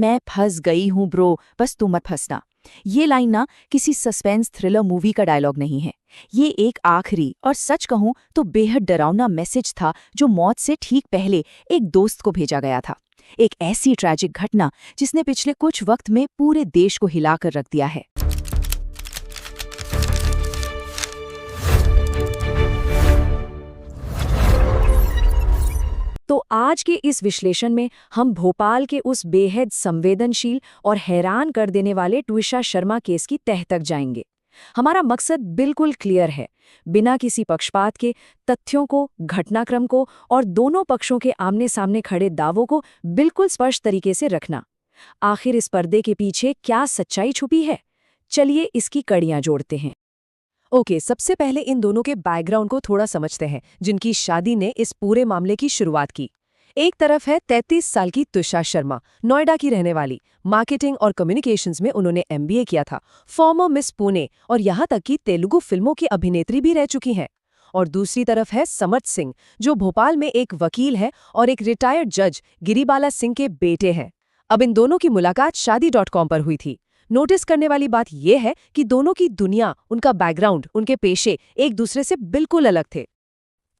मैं फंस गई हूँ ब्रो, बस तू मत फंसना। ये लाइन ना किसी सस्पेंस थ्रिलर मूवी का डायलॉग नहीं है। ये एक आखिरी और सच कहूँ तो बेहद डरावना मैसेज था जो मौत से ठीक पहले एक दोस्त को भेजा गया था। एक ऐसी ट्रैजिक घटना जिसने पिछले कुछ वक्त में पूरे देश को हिलाकर रख दिया है। तो आज के इस विश्लेषण में हम भोपाल के उस बेहद संवेदनशील और हैरान कर देने वाले ट्विशा शर्मा केस की तह तक जाएंगे। हमारा मकसद बिल्कुल क्लियर है, बिना किसी पक्षपात के तथ्यों को, घटनाक्रम को और दोनों पक्षों के आमने सामने खड़े दावों को बिल्कुल स्पष्ट तरीके से रखना। आखिर इस पर्दे के पीछे क्या सच्चाई छुपी है? चलिए इसकी कड़ियां जोड़ते हैं। ओके, सबसे पहले इन दोनों के बैकग्राउंड को थोड़ा समझते हैं, जिनकी शादी ने इस पूरे मामले की शुरुआत की। एक तरफ है 33 साल की ट्विशा शर्मा, नोएडा की रहने वाली। मार्केटिंग और कम्युनिकेशंस में उन्होंने MBA किया था, फॉर्मर मिस पुणे और यहाँ तक कि तेलुगु फिल्मों की अभिनेत्री भी रह चुकी हैं। और दूसरी तरफ है समर्थ सिंह, जो भोपाल में एक वकील है और एक रिटायर्ड जज गिरिबाला सिंह के बेटे हैं। अब इन दोनों की मुलाकात शादी.com पर हुई थी। नोटिस करने वाली बात यह है कि दोनों की दुनिया, उनका बैकग्राउंड, उनके पेशे एक दूसरे से बिल्कुल अलग थे।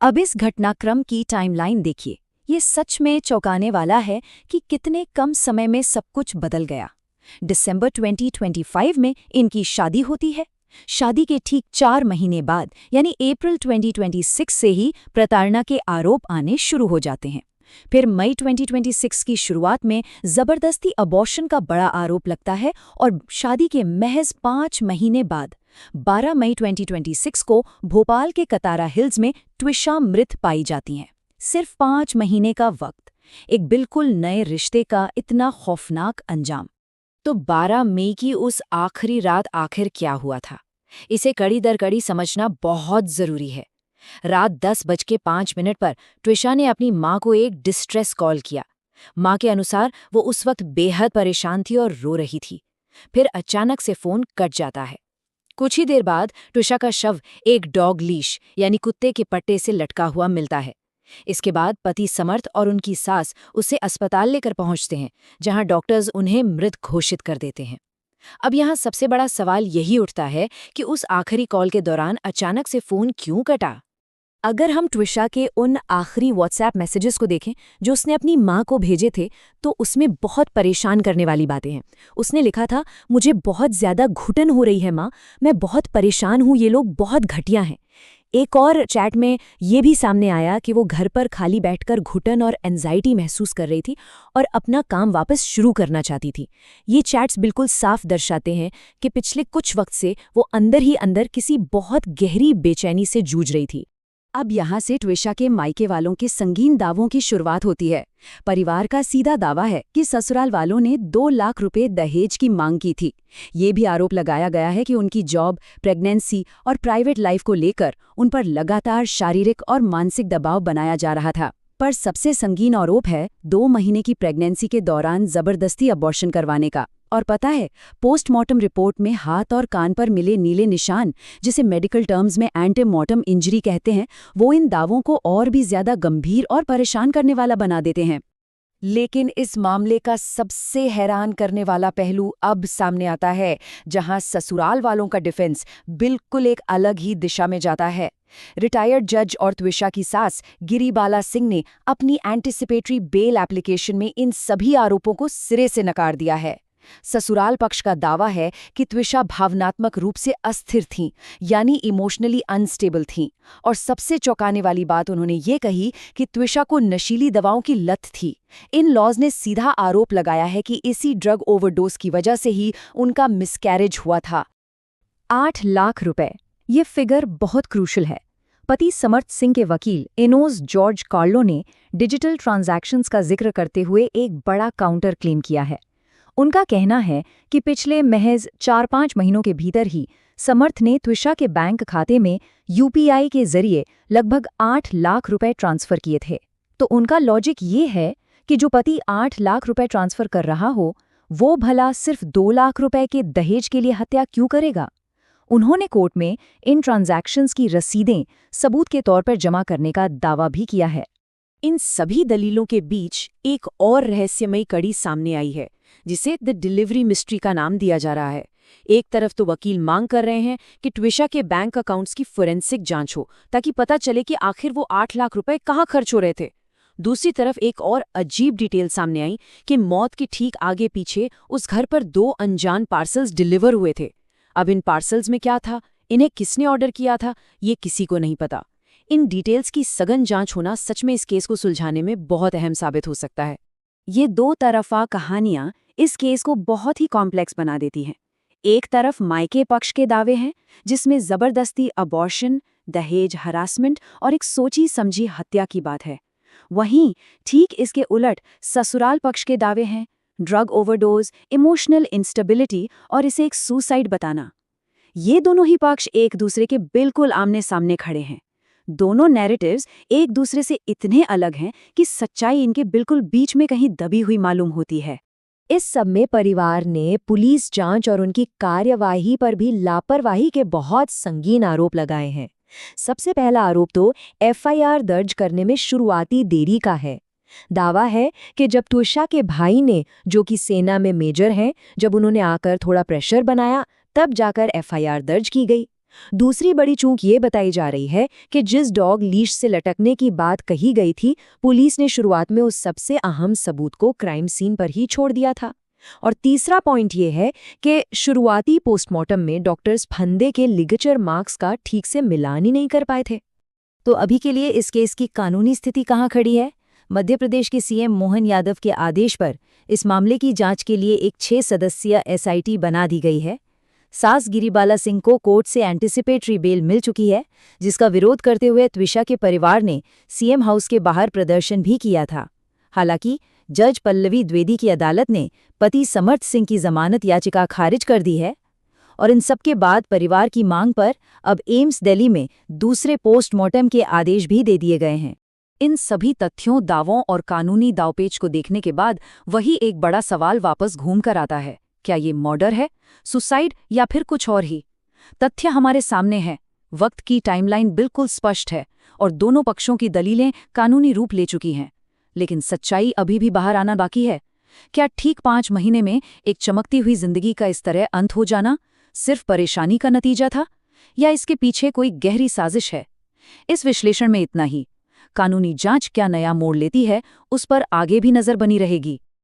अब इस घटनाक्रम की टाइमलाइन देखिए। ये सच में चौंकाने वाला है कि कितने कम समय में सब कुछ बदल गया। दिसंबर 2025 में इनकी शादी होती है। शादी के ठीक 4 महीने बाद यानी अप्रैल 2026 से ही प्रताड़ना के आरोप आने शुरू हो जाते हैं। फिर मई 2026 की शुरुआत में जबरदस्ती अबॉर्शन का बड़ा आरोप लगता है और शादी के महज 5 महीने बाद 12 मई 2026 को भोपाल के कतारा हिल्स में ट्विशा मृत पाई जाती हैं। सिर्फ 5 महीने का वक्त, एक बिल्कुल नए रिश्ते का इतना खौफनाक अंजाम। तो 12 मई की उस आखिरी रात आखिर क्या हुआ था, इसे कड़ी दर कड़ी समझना बहुत जरूरी है। रात 10:05 पर ट्विशा ने अपनी मां को एक डिस्ट्रेस कॉल किया। मां के अनुसार वो उस वक्त बेहद परेशान थी और रो रही थी। फिर अचानक से फोन कट जाता है। कुछ ही देर बाद ट्विशा का शव एक डॉग लीश यानी कुत्ते के पट्टे से लटका हुआ मिलता है। इसके बाद पति समर्थ और उनकी सास उसे अस्पताल लेकर पहुंचते हैं, जहां डॉक्टर्स उन्हें मृत घोषित कर देते हैं। अब यहाँ सबसे बड़ा सवाल यही उठता है कि उस आखिरी कॉल के दौरान अचानक से फोन क्यों कटा? अगर हम ट्विशा के उन आखिरी व्हाट्सएप मैसेजेस को देखें जो उसने अपनी मां को भेजे थे, तो उसमें बहुत परेशान करने वाली बातें हैं। उसने लिखा था, मुझे बहुत ज्यादा घुटन हो रही है मां, मैं बहुत परेशान हूं, ये लोग बहुत घटिया हैं। एक और चैट में ये भी सामने आया कि वो घर पर खाली बैठकर घुटन और एंजाइटी महसूस कर रही थी और अपना काम वापस शुरू करना चाहती थी। ये चैट्स बिल्कुल साफ दर्शाते हैं कि पिछले कुछ वक्त से वो अंदर ही अंदर किसी बहुत गहरी बेचैनी से जूझ रही थी। अब यहाँ से ट्विशा के मायके वालों के संगीन दावों की शुरुआत होती है। परिवार का सीधा दावा है कि ससुराल वालों ने 2 लाख रुपए दहेज की मांग की थी। ये भी आरोप लगाया गया है कि उनकी जॉब, प्रेगनेंसी और प्राइवेट लाइफ को लेकर उन पर लगातार शारीरिक और मानसिक दबाव बनाया जा रहा था। पर सबसे संगीन आरोप है 2 महीने की प्रेगनेंसी के दौरान जबरदस्ती अबॉर्शन करवाने का। और पता है, पोस्टमार्टम रिपोर्ट में हाथ और कान पर मिले नीले निशान, जिसे मेडिकल टर्म्स में एंटीमॉर्टम इंजरी कहते हैं, वो इन दावों को और भी ज्यादा गंभीर और परेशान करने वाला बना देते हैं। लेकिन इस मामले का सबसे हैरान करने वाला पहलू अब सामने आता है, जहां ससुराल वालों का डिफेंस बिल्कुल एक अलग ही दिशा में जाता है। रिटायर्ड जज और ट्विशा की सास गिरिबाला सिंह ने अपनी एंटिसिपेटरी बेल एप्लीकेशन में इन सभी आरोपों को सिरे से नकार दिया है। ससुराल पक्ष का दावा है कि ट्विशा भावनात्मक रूप से अस्थिर थीं, यानी इमोशनली अनस्टेबल थीं, और सबसे चौंकाने वाली बात उन्होंने ये कही कि ट्विशा को नशीली दवाओं की लत थी। इन लॉज ने सीधा आरोप लगाया है कि इसी ड्रग ओवरडोज की वजह से ही उनका मिसकैरेज हुआ था। 8 लाख रुपए, ये फिगर बहुत क्रूशल है। पति समर्थ सिंह के वकील एनोस जॉर्ज कार्लो ने डिजिटल ट्रांजैक्शंस का जिक्र करते हुए एक बड़ा काउंटर क्लेम किया है। उनका कहना है कि पिछले महज 4-5 महीनों के भीतर ही समर्थ ने ट्विशा के बैंक खाते में UPI के जरिए लगभग 8 लाख रुपए ट्रांसफर किए थे। तो उनका लॉजिक ये है कि जो पति 8 लाख रुपए ट्रांसफर कर रहा हो, वो भला सिर्फ 2 लाख रुपए के दहेज के लिए हत्या क्यों करेगा? उन्होंने कोर्ट में इन ट्रांजैक्शंस की रसीदें सबूत के तौर पर जमा करने का दावा भी किया है। इन सभी दलीलों के बीच एक और रहस्यमयी कड़ी सामने आई है, जिसे द डिलीवरी मिस्ट्री का नाम दिया जा रहा है। एक तरफ तो वकील मांग कर रहे हैं कि ट्विशा के बैंक अकाउंट्स की फोरेंसिक जांच हो ताकि पता चले कि आखिर वो 8 लाख रुपए कहाँ खर्च हो रहे थे। दूसरी तरफ एक और अजीब डिटेल सामने आई कि मौत के ठीक आगे पीछे उस घर पर 2 अनजान पार्सल्स डिलीवर हुए थे। अब इन पार्सल्स में क्या था, इन्हें किसने ऑर्डर किया था, ये किसी को नहीं पता। इन डिटेल्स की सघन जांच होना सच में इस केस को सुलझाने में बहुत अहम साबित हो सकता है। ये दो तरफा कहानियां इस केस को बहुत ही कॉम्प्लेक्स बना देती हैं। एक तरफ मायके पक्ष के दावे हैं जिसमें जबरदस्ती अबॉर्शन, दहेज हरासमेंट और एक सोची समझी हत्या की बात है। वहीं ठीक इसके उलट ससुराल पक्ष के दावे हैं, ड्रग ओवरडोज, इमोशनल इंस्टेबिलिटी और इसे एक सुसाइड बताना। ये दोनों ही पक्ष एक दूसरे के बिल्कुल आमने सामने खड़े हैं। दोनों नैरेटिव्स एक दूसरे से इतने अलग हैं कि सच्चाई इनके बिल्कुल बीच में कहीं दबी हुई मालूम होती है। इस सब में परिवार ने पुलिस जांच और उनकी कार्यवाही पर भी लापरवाही के बहुत संगीन आरोप लगाए हैं। सबसे पहला आरोप तो एफआईआर दर्ज करने में शुरुआती देरी का है। दावा है कि जब ट्विशा के भाई ने, जो कि सेना में मेजर हैं, जब उन्होंने आकर थोड़ा प्रेशर बनाया तब जाकर एफआईआर दर्ज की गई। दूसरी बड़ी चूक ये बताई जा रही है कि जिस डॉग लीश से लटकने की बात कही गई थी, पुलिस ने शुरुआत में उस सबसे अहम सबूत को क्राइम सीन पर ही छोड़ दिया था। और तीसरा पॉइंट ये है कि शुरुआती पोस्टमार्टम में डॉक्टर्स फंदे के लिगेचर मार्क्स का ठीक से मिलान ही नहीं कर पाए थे। तो अभी के लिए इस केस की कानूनी स्थिति कहाँ खड़ी है? मध्य प्रदेश के सीएम मोहन यादव के आदेश पर इस मामले की जांच के लिए एक 6 सदस्यीय एसआईटी बना दी गई है। सास गिरिबाला सिंह को कोर्ट से एंटिसिपेटरी बेल मिल चुकी है, जिसका विरोध करते हुए ट्विशा के परिवार ने सीएम हाउस के बाहर प्रदर्शन भी किया था। हालांकि जज पल्लवी द्विवेदी की अदालत ने पति समर्थ सिंह की जमानत याचिका खारिज कर दी है। और इन सबके बाद परिवार की मांग पर अब एम्स दिल्ली में दूसरे पोस्टमार्टम के आदेश भी दे दिए गए हैं। इन सभी तथ्यों, दावों और कानूनी दावपेच को देखने के बाद वही एक बड़ा सवाल वापस घूम कर आता है, क्या ये मर्डर है, सुसाइड या फिर कुछ और ही? तथ्य हमारे सामने है, वक्त की टाइमलाइन बिल्कुल स्पष्ट है और दोनों पक्षों की दलीलें कानूनी रूप ले चुकी हैं। लेकिन सच्चाई अभी भी बाहर आना बाकी है। क्या ठीक 5 महीने में एक चमकती हुई जिंदगी का इस तरह अंत हो जाना सिर्फ परेशानी का नतीजा था, या इसके पीछे कोई गहरी साजिश है? इस विश्लेषण में इतना ही। कानूनी जांच क्या नया मोड़ लेती है, उस पर आगे भी नजर बनी रहेगी।